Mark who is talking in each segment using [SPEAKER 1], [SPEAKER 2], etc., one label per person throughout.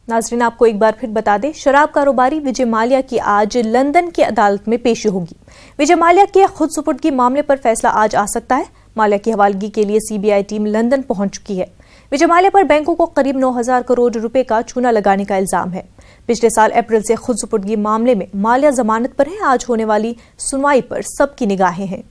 [SPEAKER 1] नाजरीन, आपको एक बार फिर बता दें, शराब कारोबारी विजय माल्या की आज लंदन की अदालत में पेशी होगी। विजय माल्या के खुद सुपुर्दगी मामले पर फैसला आज आ सकता है। माल्या की हवालगी के लिए सीबीआई टीम लंदन पहुंच चुकी है। विजय माल्या पर बैंकों को करीब 9,000 करोड़ रुपए का चूना लगाने का इल्जाम है। पिछले साल अप्रैल से खुद सुपुर्दगी मामले में माल्या जमानत पर है। आज होने वाली सुनवाई पर सबकी निगाहें हैं।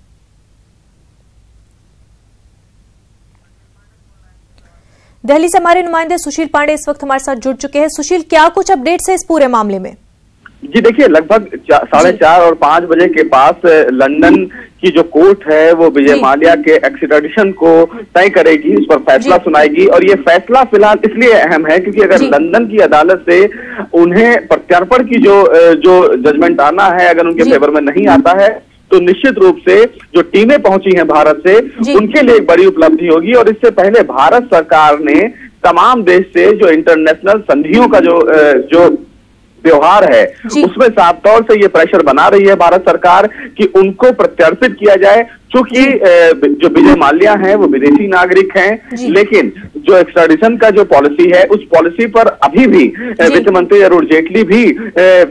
[SPEAKER 1] दिल्ली से हमारे नुमाइंदे सुशील पांडे इस वक्त हमारे साथ जुड़ चुके हैं। सुशील, क्या कुछ अपडेट्स है इस पूरे मामले में?
[SPEAKER 2] जी देखिए, लगभग 4:30 और 5 बजे के पास लंदन की जो कोर्ट है वो विजय माल्या के एक्स्ट्राडिशन को तय करेगी, उस पर फैसला सुनाएगी। और ये फैसला फिलहाल इसलिए अहम है क्योंकि अगर लंदन की अदालत से उन्हें प्रत्यर्पण की जो जजमेंट आना है, अगर उनके फेवर में नहीं आता है तो निश्चित रूप से जो टीमें पहुंची हैं भारत से, उनके लिए एक बड़ी उपलब्धि होगी। और इससे पहले भारत सरकार ने तमाम देश से जो इंटरनेशनल संधियों का जो व्यवहार है उसमें साफ तौर से ये प्रेशर बना रही है भारत सरकार कि उनको प्रत्यर्पित किया जाए। चूंकि जो विजय माल्या हैं वो विदेशी नागरिक हैं, लेकिन जो एक्स्ट्राडिशन का जो पॉलिसी है उस पॉलिसी पर अभी भी वित्त मंत्री अरुण जेटली भी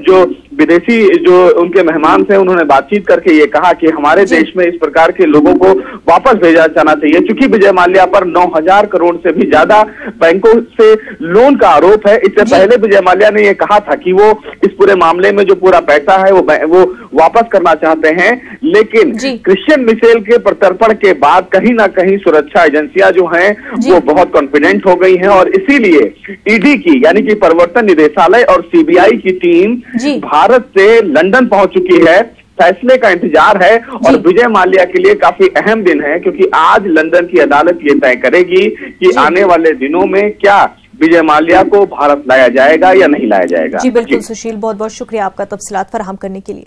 [SPEAKER 2] जो विदेशी जो उनके मेहमान थे उन्होंने बातचीत करके ये कहा कि हमारे देश में इस प्रकार के लोगों को वापस भेजा जाना चाहिए। चूंकि विजय माल्या पर 9,000 करोड़ से भी ज्यादा बैंकों से लोन का आरोप है। इससे पहले विजय माल्या ने ये कहा था कि वो इस पूरे मामले में जो पूरा पैसा है वो वापस करना चाहते हैं, लेकिन क्रिश्चियन मिशेल के प्रत्यर्पण के बाद कहीं ना कहीं सुरक्षा एजेंसियां जो हैं वो बहुत कॉन्फिडेंट हो गई हैं और इसीलिए ईडी की यानी कि प्रवर्तन निदेशालय और सीबीआई की टीम भारत से लंदन पहुंच चुकी है। फैसले का इंतजार है और विजय माल्या के लिए काफी अहम दिन है क्योंकि आज लंदन की अदालत ये तय करेगी कि आने वाले दिनों में क्या विजय माल्या को भारत लाया जाएगा या नहीं लाया जाएगा।
[SPEAKER 1] जी बिल्कुल सुशील, बहुत बहुत शुक्रिया आपका तफसीलात फराहम करने के लिए।